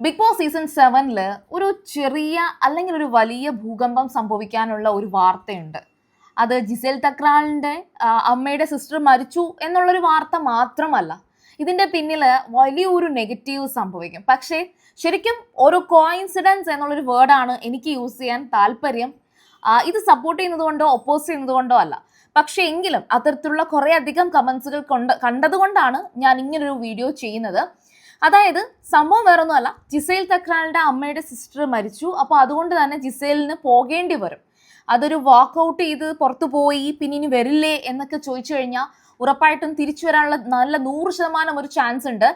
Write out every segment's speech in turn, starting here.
Big boss season 7 ഒരു ചെറിയ അല്ലെങ്കിൽ ഒരു വലിയ ഭൂകമ്പം സംഭവിക്കാനുള്ള ഒരു വാർത്തയുണ്ട്. അത് ജിസേൽ തക്രാളിൻ്റെ അമ്മയുടെ സിസ്റ്റർ മരിച്ചു എന്നുള്ളൊരു വാർത്ത മാത്രമല്ല, ഇതിൻ്റെ പിന്നിൽ വലിയൊരു നെഗറ്റീവ് സംഭവിക്കും. പക്ഷേ ശരിക്കും ഒരു കോയിൻസിഡൻസ് എന്നുള്ളൊരു വേർഡാണ് എനിക്ക് യൂസ് ചെയ്യാൻ താല്പര്യം. ഇത് സപ്പോർട്ട് ചെയ്യുന്നത് കൊണ്ടോ ഒപ്പോസ് ചെയ്യുന്നത് കൊണ്ടോ അല്ല. പക്ഷേ എങ്കിലും അത്തരത്തിലുള്ള കുറേ അധികം കമൻസുകൾ കണ്ടതുകൊണ്ടാണ് ഞാൻ ഇങ്ങനൊരു വീഡിയോ ചെയ്യുന്നത്. അതായത് സംഭവം വേറൊന്നുമല്ല, ജിസേൽ തക്രാളിൻ്റെ അമ്മയുടെ സിസ്റ്റർ മരിച്ചു. അപ്പോൾ അതുകൊണ്ട് തന്നെ ജിസേലിന് പോകേണ്ടി വരും. അതൊരു വാക്കൗട്ട് ചെയ്ത് പുറത്തു പോയി പിന്നെ ഇനി വരില്ലേ എന്നൊക്കെ ചോദിച്ചു കഴിഞ്ഞാൽ ഉറപ്പായിട്ടും തിരിച്ചു വരാനുള്ള നല്ല 100% ഒരു ചാൻസ് ഉണ്ട്.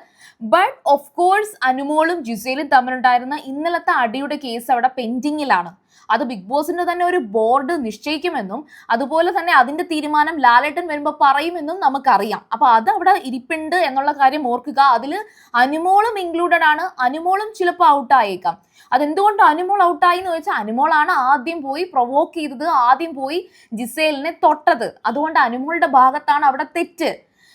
ബട്ട് ഓഫ് കോഴ്സ് അനുമോളും ജിസേലും തമ്മിലുണ്ടായിരുന്ന ഇന്നലത്തെ അടിയുടെ കേസ് അവിടെ പെൻഡിങ്ങിലാണ്. അത് ബിഗ് ബോസിന്റെ തന്നെ ഒരു ബോർഡ് നിശ്ചയിക്കുമെന്നും അതുപോലെ തന്നെ അതിന്റെ തീരുമാനം ലാലേട്ടൻ വരുമ്പോൾ പറയുമെന്നും നമുക്കറിയാം. അപ്പൊ അത് അവിടെ ഇരിപ്പുണ്ട് എന്നുള്ള കാര്യം ഓർക്കുക. അതിൽ അനുമോളും ഇൻക്ലൂഡഡ് ആണ്. അനുമോളും ചിലപ്പോൾ ഔട്ടായേക്കാം. അതെന്തുകൊണ്ട് അനുമോൾ ഔട്ടായി എന്ന് ചോദിച്ചാൽ അനുമോളാണ് ആദ്യം പോയി പ്രൊവോക്ക് ചെയ്തത്, ആദ്യം പോയി ജിസേലിനെ തൊട്ടത്. അതുകൊണ്ട് അനുമോളുടെ ഭാഗത്താണ് അവിടെ തെറ്റ്.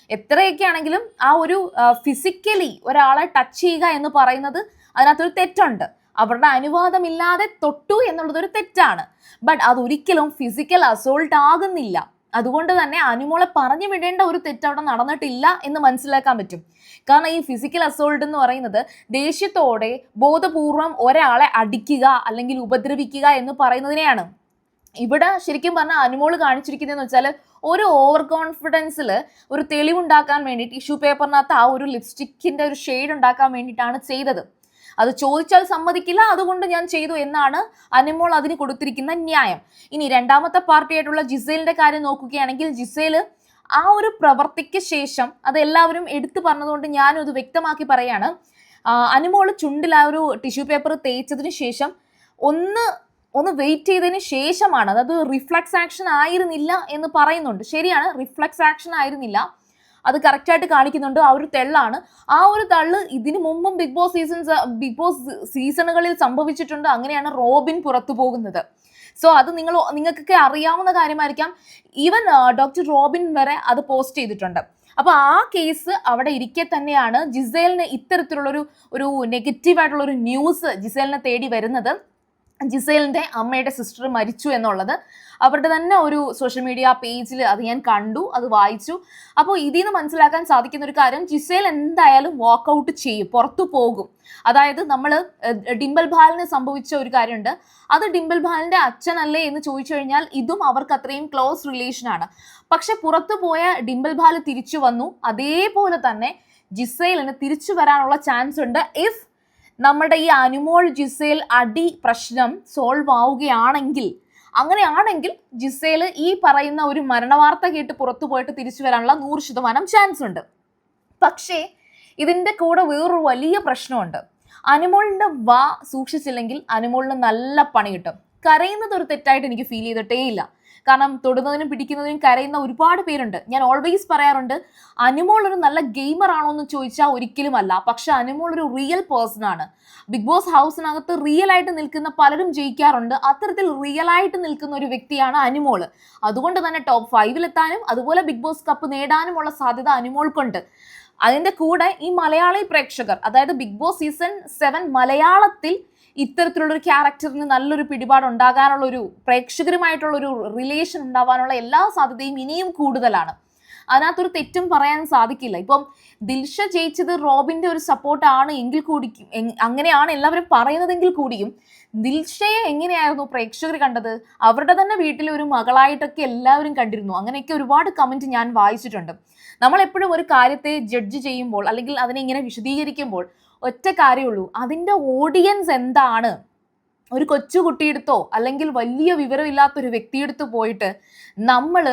എത്രയൊക്കെ ആണെങ്കിലും ആ ഒരു ഫിസിക്കലി ഒരാളെ ടച്ച് ചെയ്യുക എന്ന് പറയുന്നത് അതിനകത്തൊരു തെറ്റുണ്ട്. അവരുടെ അനുവാദമില്ലാതെ തൊട്ടു എന്നുള്ളതൊരു തെറ്റാണ്. ബട്ട് അതൊരിക്കലും ഫിസിക്കൽ അസോൾട്ട് ആകുന്നില്ല. അതുകൊണ്ട് തന്നെ അനുമോളെ പറഞ്ഞു വിടേണ്ട ഒരു തെറ്റ് അവിടെ നടന്നിട്ടില്ല എന്ന് മനസ്സിലാക്കാൻ പറ്റും. കാരണം ഈ ഫിസിക്കൽ അസോൾട്ട് എന്ന് പറയുന്നത് ദേഷ്യത്തോടെ ബോധപൂർവം ഒരാളെ അടിക്കുക അല്ലെങ്കിൽ ഉപദ്രവിക്കുക എന്ന് പറയുന്നതിനെയാണ്. ഇവിടെ ശരിക്കും പറഞ്ഞാൽ അനുമോള് കാണിച്ചിരിക്കുന്നതെന്ന് വെച്ചാൽ ഒരു ഓവർ കോൺഫിഡൻസിൽ ഒരു തെളിവുണ്ടാക്കാൻ വേണ്ടിയിട്ട് ടിഷ്യൂ പേപ്പറിനകത്ത് ആ ഒരു ലിപ്സ്റ്റിക്കിന്റെ ഒരു ഷെയ്ഡ് ഉണ്ടാക്കാൻ വേണ്ടിയിട്ടാണ് ചെയ്തത്. അത് ചോദിച്ചാൽ സമ്മതിക്കില്ല, അതുകൊണ്ട് ഞാൻ ചെയ്തു എന്നാണ് അനുമോൾ അതിന് കൊടുത്തിരിക്കുന്ന ന്യായം. ഇനി രണ്ടാമത്തെ പാർട്ടിയായിട്ടുള്ള ജിസേലിന്റെ കാര്യം നോക്കുകയാണെങ്കിൽ ജിസേല് ആ ഒരു പ്രവർത്തിക്ക് ശേഷം അത് എല്ലാവരും എടുത്തു പറഞ്ഞതുകൊണ്ട് ഞാനും അത് വ്യക്തമാക്കി പറയാണ്. അനുമോൾ ചുണ്ടിൽ ആ ഒരു ടിഷ്യൂ പേപ്പർ തേച്ചതിന് ശേഷം ഒന്ന് വെയിറ്റ് ചെയ്തതിന് ശേഷമാണ്, അതായത് റിഫ്ലക്സ് ആക്ഷൻ ആയിരുന്നില്ല എന്ന് പറയുന്നുണ്ട്. ശരിയാണ്, റിഫ്ലക്സ് ആക്ഷൻ ആയിരുന്നില്ല, അത് കറക്റ്റായിട്ട് കാണിക്കുന്നുണ്ട്. ആ ഒരു തെള്ളാണ്. ആ ഒരു തള്ള് ഇതിനു മുമ്പും ബിഗ് ബോസ് സീസണുകളിൽ സംഭവിച്ചിട്ടുണ്ട്. അങ്ങനെയാണ് റോബിൻ പുറത്തു പോകുന്നത്. സോ അത് നിങ്ങൾക്കൊക്കെ അറിയാവുന്ന കാര്യമായിരിക്കാം. ഈവൻ ഡോക്ടർ റോബിൻ വരെ അത് പോസ്റ്റ് ചെയ്തിട്ടുണ്ട്. അപ്പോൾ ആ കേസ് അവിടെ ഇരിക്കെ തന്നെയാണ് ജിസേലിന് ഇത്തരത്തിലുള്ളൊരു നെഗറ്റീവായിട്ടുള്ള ഒരു ന്യൂസ് ജിസേലിനെ തേടി വരുന്നത്. ജിസേലിൻ്റെ അമ്മയുടെ സിസ്റ്റർ മരിച്ചു എന്നുള്ളത് അവരുടെ തന്നെ ഒരു സോഷ്യൽ മീഡിയ പേജിൽ അത് ഞാൻ കണ്ടു, അത് വായിച്ചു. അപ്പോൾ ഇതിൽ നിന്ന് മനസ്സിലാക്കാൻ സാധിക്കുന്ന ഒരു കാര്യം, ജിസേൽ എന്തായാലും വാക്കൗട്ട് ചെയ്യും, പുറത്തു പോകും. അതായത് നമ്മൾ ഡിംപിൾ ബാലിന് സംഭവിച്ച ഒരു കാര്യമുണ്ട്. അത് ഡിംപിൾ ബാലിൻ്റെ അച്ഛനല്ലേ എന്ന് ചോദിച്ചു കഴിഞ്ഞാൽ ഇതും അവർക്ക് അത്രയും ക്ലോസ് റിലേഷനാണ്. പക്ഷെ പുറത്തു പോയ ഡിംപിൾ ബാൽ തിരിച്ചു വന്നു. അതേപോലെ തന്നെ ജിസേലിന് തിരിച്ചു വരാനുള്ള ചാൻസ് ഉണ്ട് ഇഫ് നമ്മുടെ ഈ അനുമോൾ ജിസേൽ അടി പ്രശ്നം സോൾവ് ആവുകയാണെങ്കിൽ. അങ്ങനെയാണെങ്കിൽ ജിസേൽ ഈ പറയുന്ന ഒരു മരണവാർത്ത കേട്ട് പുറത്തു പോയിട്ട് തിരിച്ചു വരാനുള്ള 100% ചാൻസ് ഉണ്ട്. പക്ഷേ ഇതിൻ്റെ കൂടെ വേറൊരു വലിയ പ്രശ്നമുണ്ട്. അനുമോളിൻ്റെ വാ സൂക്ഷിച്ചില്ലെങ്കിൽ അനുമോളിന് നല്ല പണി കിട്ടും. കരയുന്നത് ഒരു തെറ്റായിട്ട് എനിക്ക് ഫീൽ ചെയ്തിട്ടേ ഇല്ല. കാരണം തൊടുന്നതിനും പിടിക്കുന്നതിനും കരയുന്ന ഒരുപാട് പേരുണ്ട്. ഞാൻ ഓൾവേസ് പറയാറുണ്ട്, അനുമോൾ ഒരു നല്ല ഗെയിമർ ആണോ എന്ന് ചോദിച്ചാൽ ഒരിക്കലും അല്ല. പക്ഷെ അനുമോൾ ഒരു റിയൽ പേഴ്സൺ ആണ്. ബിഗ് ബോസ് ഹൗസിനകത്ത് റിയൽ ആയിട്ട് നിൽക്കുന്ന പലരും ജയിക്കാറുണ്ട്. അത്തരത്തിൽ റിയൽ ആയിട്ട് നിൽക്കുന്ന ഒരു വ്യക്തിയാണ് അനുമോൾ. അതുകൊണ്ട് തന്നെ ടോപ്പ് 5 അതുപോലെ ബിഗ് ബോസ് കപ്പ് നേടാനുമുള്ള സാധ്യത അനുമോൾക്കുണ്ട്. അതിൻ്റെ കൂടെ ഈ മലയാളി പ്രേക്ഷകർ, അതായത് ബിഗ് ബോസ് സീസൺ 7 മലയാളത്തിൽ ഇത്തരത്തിലുള്ളൊരു ക്യാരക്ടറിന് നല്ലൊരു പിടിപാട് ഉണ്ടാകാനുള്ളൊരു പ്രേക്ഷകരുമായിട്ടുള്ളൊരു റിലേഷൻ ഉണ്ടാവാനുള്ള എല്ലാ സാധ്യതയും ഇനിയും കൂടുതലാണ്. അതിനകത്തൊരു തെറ്റും പറയാൻ സാധിക്കില്ല. ഇപ്പം ദിൽഷ ജയിച്ചത് റോബിൻ്റെ ഒരു സപ്പോർട്ടാണ് എങ്കിൽ കൂടി, അങ്ങനെയാണ് എല്ലാവരും പറയുന്നതെങ്കിൽ കൂടിയും ദിൽഷയെ എങ്ങനെയായിരുന്നു പ്രേക്ഷകർ കണ്ടത്? അവരുടെ തന്നെ വീട്ടിലെ ഒരു മകളായിട്ടൊക്കെ എല്ലാവരും കണ്ടിരുന്നു. അങ്ങനെയൊക്കെ ഒരുപാട് കമൻറ്റ് ഞാൻ വായിച്ചിട്ടുണ്ട്. നമ്മളെപ്പോഴും ഒരു കാര്യത്തെ ജഡ്ജ് ചെയ്യുമ്പോൾ അല്ലെങ്കിൽ അതിനെ ഇങ്ങനെ വിശദീകരിക്കുമ്പോൾ ഒറ്റ കാര്യമുള്ളൂ, അതിൻ്റെ ഓഡിയൻസ് എന്താണ്. ഒരു കൊച്ചുകുട്ടിയെടുത്തോ അല്ലെങ്കിൽ വലിയ വിവരമില്ലാത്തൊരു വ്യക്തിയെടുത്ത് പോയിട്ട് നമ്മൾ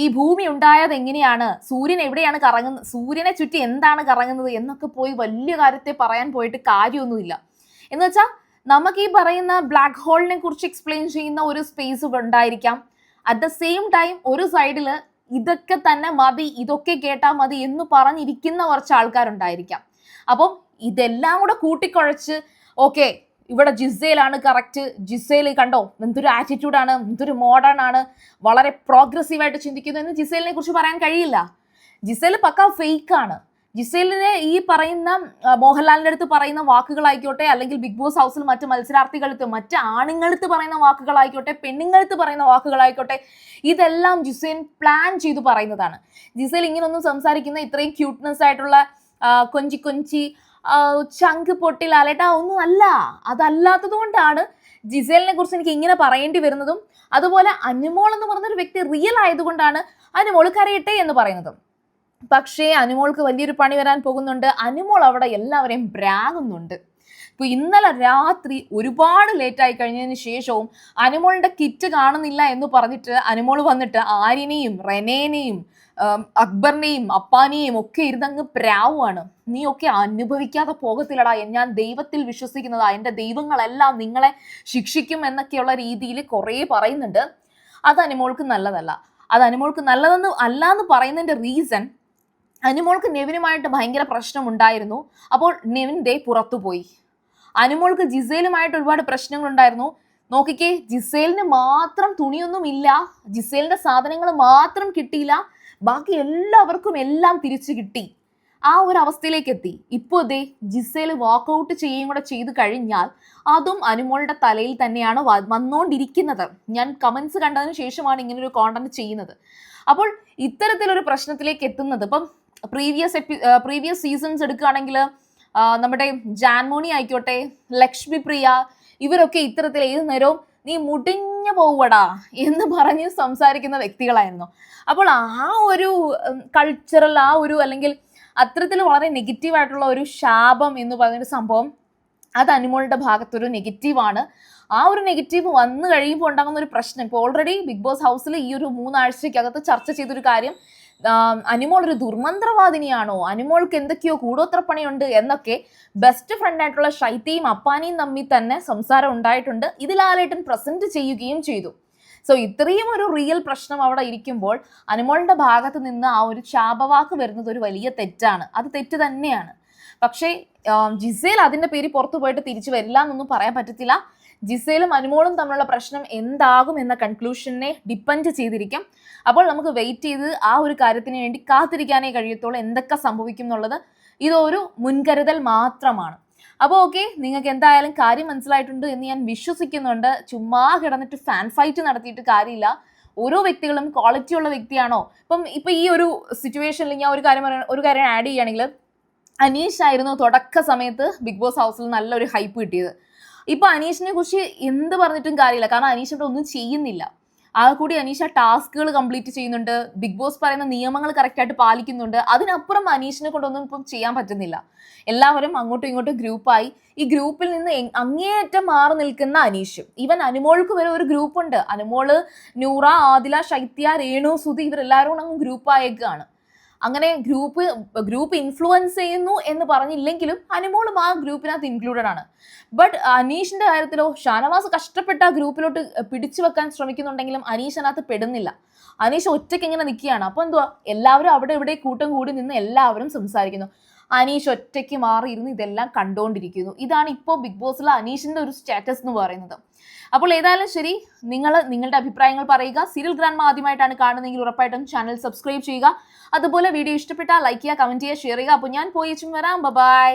ഈ ഭൂമി ഉണ്ടായത് എങ്ങനെയാണ്, സൂര്യൻ എവിടെയാണ് കറങ്ങുന്നത്, സൂര്യനെ ചുറ്റി എന്താണ് കറങ്ങുന്നത് എന്നൊക്കെ പോയി വലിയ കാര്യത്തെ പറയാൻ പോയിട്ട് കാര്യമൊന്നുമില്ല. എന്ന് വെച്ചാൽ നമുക്ക് ഈ പറയുന്ന ബ്ലാക്ക് ഹോളിനെ കുറിച്ച് എക്സ്പ്ലെയിൻ ചെയ്യുന്ന ഒരു സ്പേസ് ഉണ്ടായിരിക്കാം. അറ്റ് ദ സെയിം ടൈം ഒരു സൈഡിൽ ഇതൊക്കെ തന്നെ മതി, ഇതൊക്കെ കേട്ടാൽ മതി എന്ന് പറഞ്ഞിരിക്കുന്ന കുറച്ച് ആൾക്കാരുണ്ടായിരിക്കാം. അപ്പം ഇതെല്ലാം കൂടെ കൂട്ടിക്കുഴച്ച് ഓക്കെ ഇവിടെ ജിസേലാണ് കറക്റ്റ്, ജിസേൽ കണ്ടോ എന്തൊരു ആറ്റിറ്റ്യൂഡാണ്, എന്തൊരു മോഡേൺ ആണ്, വളരെ പ്രോഗ്രസീവായിട്ട് ചിന്തിക്കുന്നു എന്ന് ജിസേലിനെ കുറിച്ച് പറയാൻ കഴിയില്ല. ജിസേൽ പക്ക ഫേക്കാണ്. ജിസേലിനെ ഈ പറയുന്ന മോഹൻലാലിന്റെ അടുത്ത് പറയുന്ന വാക്കുകളായിക്കോട്ടെ, അല്ലെങ്കിൽ ബിഗ് ബോസ് ഹൗസിൽ മറ്റ് മത്സരാർത്ഥികളടുത്ത്, മറ്റ് ആണുങ്ങളടുത്ത് പറയുന്ന വാക്കുകളായിക്കോട്ടെ, പെണ്ണുങ്ങളടുത്ത് പറയുന്ന വാക്കുകളായിക്കോട്ടെ, ഇതെല്ലാം ജിസേൽ പ്ലാൻ ചെയ്തു പറയുന്നതാണ്. ജിസേൽ ഇങ്ങനൊന്നും സംസാരിക്കുന്ന ഇത്രയും ക്യൂട്ട്നെസ് ആയിട്ടുള്ള കൊഞ്ചി കൊഞ്ചി ചങ്ക് പൊട്ടിൽ അലട്ട ഒന്നും അല്ല. അതല്ലാത്തത് കൊണ്ടാണ് ജിസേലിനെ കുറിച്ച് എനിക്ക് ഇങ്ങനെ പറയേണ്ടി വരുന്നതും. അതുപോലെ അനുമോൾ എന്ന് പറഞ്ഞൊരു വ്യക്തി റിയൽ ആയതുകൊണ്ടാണ് അനുമോൾ കരയട്ടെ എന്ന് പറയുന്നതും. പക്ഷേ അനുമോൾക്ക് വലിയൊരു പണി വരാൻ പോകുന്നുണ്ട്. അനുമോൾ അവിടെ എല്ലാവരെയും ബ്രാഗുന്നുണ്ട്. ഇപ്പൊ ഇന്നലെ രാത്രി ഒരുപാട് ലേറ്റ് ആയി കഴിഞ്ഞതിന് ശേഷവും അനുമോളിന്റെ കിറ്റ് കാണുന്നില്ല എന്ന് പറഞ്ഞിട്ട് അനുമോൾ വന്നിട്ട് ആര്യനെയും റെനേനെയും അക്ബറിനെയും അപ്പാനെയും ഒക്കെ ഇരുന്നങ്ങ് പ്രാവുമാണ്. നീ ഒക്കെ അനുഭവിക്കാതെ പോകത്തില്ലടാ, ഞാൻ ദൈവത്തിൽ വിശ്വസിക്കുന്നതാ, എൻ്റെ ദൈവങ്ങളെല്ലാം നിങ്ങളെ ശിക്ഷിക്കും എന്നൊക്കെയുള്ള രീതിയിൽ കുറേ പറയുന്നുണ്ട്. അത് അനുമോൾക്ക് നല്ലതല്ല. അത് അനുമോൾക്ക് നല്ലതെന്ന് അല്ല എന്ന് പറയുന്നതിന്റെ റീസൺ, അനുമോൾക്ക് നെവിനുമായിട്ട് ഭയങ്കര പ്രശ്നം ഉണ്ടായിരുന്നു. അപ്പോൾ നെവിൻ ദേ പുറത്തുപോയി. അനുമോൾക്ക് ജിസേലുമായിട്ട് ഒരുപാട് പ്രശ്നങ്ങൾ ഉണ്ടായിരുന്നു. നോക്കിക്കേ, ജിസേലിന് മാത്രം തുണിയൊന്നും ഇല്ല, ജിസേലിന്റെ സാധനങ്ങൾ മാത്രം കിട്ടിയില്ല, ബാക്കി എല്ലാവർക്കും എല്ലാം തിരിച്ചു കിട്ടി. ആ ഒരു അവസ്ഥയിലേക്ക് എത്തി. ഇപ്പോൾ ദേ ജിസേൽ വാക്കൗട്ട് ചെയ്യുകയും കൂടെ ചെയ്തു കഴിഞ്ഞാൽ അതും അനുമോളുടെ തലയിൽ തന്നെയാണ് വന്നുകൊണ്ടിരിക്കുന്നത്. ഞാൻ കമന്റ്സ് കണ്ടതിന് ശേഷമാണ് ഇങ്ങനൊരു കോണ്ടന്റ് ചെയ്യുന്നത്. അപ്പോൾ ഇത്തരത്തിലൊരു പ്രശ്നത്തിലേക്ക് എത്തുന്നത്, ഇപ്പം പ്രീവിയസ് സീസൺസ് എടുക്കുകയാണെങ്കിൽ നമ്മുടെ ജാൻമോണി ആയിക്കോട്ടെ, ലക്ഷ്മി പ്രിയ, ഇവരൊക്കെ ഇത്തരത്തിൽ ഏത് നേരവും നീ മുടിഞ്ഞു പോവടാ എന്ന് പറഞ്ഞ് സംസാരിക്കുന്ന വ്യക്തികളായിരുന്നു. അപ്പോൾ ആ ഒരു കൾച്ചറൽ, ആ ഒരു അല്ലെങ്കിൽ അത്തരത്തിൽ വളരെ നെഗറ്റീവായിട്ടുള്ള ഒരു ശാപം എന്ന് പറയുന്നൊരു സംഭവം, അത് അനുമോളുടെ ഭാഗത്തൊരു നെഗറ്റീവാണ്. ആ ഒരു നെഗറ്റീവ് വന്നു കഴിയുമ്പോൾ ഉണ്ടാകുന്ന ഒരു പ്രശ്നം, ഇപ്പോൾ ഓൾറെഡി ബിഗ് ബോസ് ഹൗസിൽ ഈ ഒരു 3 ആഴ്ചയ്ക്കകത്ത് ചർച്ച ചെയ്തൊരു കാര്യം, അനുമോൾ ഒരു ദുർമന്ത്രവാദിനിയാണോ, അനുമോൾക്ക് എന്തൊക്കെയോ കൂടോത്രപ്പണിയുണ്ട് എന്നൊക്കെ ബെസ്റ്റ് ഫ്രണ്ട് ആയിട്ടുള്ള ഷൈത്തിയും അപ്പാനിയും തമ്മിൽ തന്നെ സംസാരം ഉണ്ടായിട്ടുണ്ട്. ഇത് ലാലേട്ടൻ പ്രസന്റ് ചെയ്യുകയും ചെയ്തു. സോ ഇത്രയും ഒരു റിയൽ പ്രശ്നം അവിടെ ഇരിക്കുമ്പോൾ അനുമോളുടെ ഭാഗത്ത് നിന്ന് ആ ഒരു ശാപവാക്ക് വരുന്നത് ഒരു വലിയ തെറ്റാണ്. അത് തെറ്റ് തന്നെയാണ്. പക്ഷേ ജിസേൽ അതിന്റെ പേര് പുറത്തു പോയിട്ട് തിരിച്ചു വരില്ല എന്നൊന്നും പറയാൻ പറ്റത്തില്ല. ജിസേലും അനുമോളും തമ്മിലുള്ള പ്രശ്നം എന്താകും എന്ന കൺക്ലൂഷനെ ഡിപ്പെൻഡ് ചെയ്തിരിക്കും. അപ്പോൾ നമുക്ക് വെയിറ്റ് ചെയ്ത് ആ ഒരു കാര്യത്തിന് വേണ്ടി കാത്തിരിക്കാനേ കഴിയത്തുള്ളൂ. എന്തൊക്കെ സംഭവിക്കും എന്നുള്ളത് ഇതൊരു മുൻകരുതൽ മാത്രമാണ്. അപ്പോൾ ഓക്കെ, നിങ്ങൾക്ക് എന്തായാലും കാര്യം മനസ്സിലായിട്ടുണ്ട് എന്ന് ഞാൻ വിശ്വസിക്കുന്നുണ്ട്. ചുമ്മാ കിടന്നിട്ട് ഫാൻ ഫൈറ്റ് നടത്തിയിട്ട് കാര്യമില്ല. ഓരോ വ്യക്തികളും ക്വാളിറ്റി ഉള്ള വ്യക്തിയാണോ, ഇപ്പം ഈ ഒരു സിറ്റുവേഷനിൽ ഞാൻ ഒരു കാര്യം ആഡ് ചെയ്യുകയാണെങ്കിൽ, അനീഷ് ആയിരുന്നു തുടക്ക സമയത്ത് ബിഗ് ബോസ് ഹൗസിൽ നല്ലൊരു ഹൈപ്പ് കിട്ടിയത്. ഇപ്പൊ അനീഷിനെ കുറിച്ച് എന്ത് പറഞ്ഞിട്ടും കാര്യമില്ല, കാരണം അനീഷ് ഇവിടെ ഒന്നും ചെയ്യുന്നില്ല. ആ കൂടി അനീഷ ടാസ്കുകൾ കംപ്ലീറ്റ് ചെയ്യുന്നുണ്ട്, ബിഗ് ബോസ് പറയുന്ന നിയമങ്ങൾ കറക്റ്റായിട്ട് പാലിക്കുന്നുണ്ട്. അതിനപ്പുറം അനീഷിനെ കൊണ്ടൊന്നും ഇപ്പം ചെയ്യാൻ പറ്റുന്നില്ല. എല്ലാവരും അങ്ങോട്ടും ഇങ്ങോട്ടും ഗ്രൂപ്പായി. ഈ ഗ്രൂപ്പിൽ നിന്ന് അങ്ങേയറ്റം മാറി നിൽക്കുന്ന അനീഷ്. ഈവൻ അനുമോൾക്ക് വരെ ഒരു ഗ്രൂപ്പുണ്ട്. അനുമോള്, നൂറ, ആദില, ശൈത്യ, രേണു, സുധി, ഇവരെല്ലാവരും കൂടെ അങ്ങ് ഗ്രൂപ്പായേക്കാണ്. അങ്ങനെ ഗ്രൂപ്പ് ഇൻഫ്ലുവൻസ് ചെയ്യുന്നു എന്ന് പറഞ്ഞില്ലെങ്കിലും അനുമോളും ആ ഗ്രൂപ്പിനകത്ത് ഇൻക്ലൂഡഡ് ആണ്. ബട്ട് അനീഷിന്റെ കാര്യത്തിലോ, ഷാനവാസ് കഷ്ടപ്പെട്ട ആ ഗ്രൂപ്പിലോട്ട് പിടിച്ചു വെക്കാൻ ശ്രമിക്കുന്നുണ്ടെങ്കിലും അനീഷ് അതിനകത്ത് പെടുന്നില്ല. അനീഷ് ഒറ്റയ്ക്ക് ഇങ്ങനെ നിൽക്കുകയാണ്. അപ്പോൾ എന്തുവാ, എല്ലാവരും അവിടെ ഇവിടെ കൂട്ടം കൂടി നിന്ന് എല്ലാവരും സംസാരിക്കുന്നു. അനീഷ് ഒറ്റയ്ക്ക് മാറിയിരുന്ന് ഇതെല്ലാം കണ്ടുകൊണ്ടിരിക്കുന്നു. ഇതാണ് ഇപ്പോൾ ബിഗ് ബോസിലെ അനീഷിന്റെ ഒരു സ്റ്റാറ്റസ് എന്ന് പറയുന്നത്. അപ്പോൾ ഏതായാലും ശരി, നിങ്ങളുടെ അഭിപ്രായങ്ങൾ പറയുക. സീരിയൽ ഗ്രാൻഡ് ആദ്യമായിട്ടാണ് കാണുന്നതെങ്കിൽ ഉറപ്പായിട്ടും ചാനൽ സബ്സ്ക്രൈബ് ചെയ്യുക. അതുപോലെ വീഡിയോ ഇഷ്ടപ്പെട്ടാൽ ലൈക്ക് ചെയ്യുക, കമന്റ് ചെയ്യുക, ഷെയർ ചെയ്യുക. അപ്പോൾ ഞാൻ പോയി വരാം. ബൈ.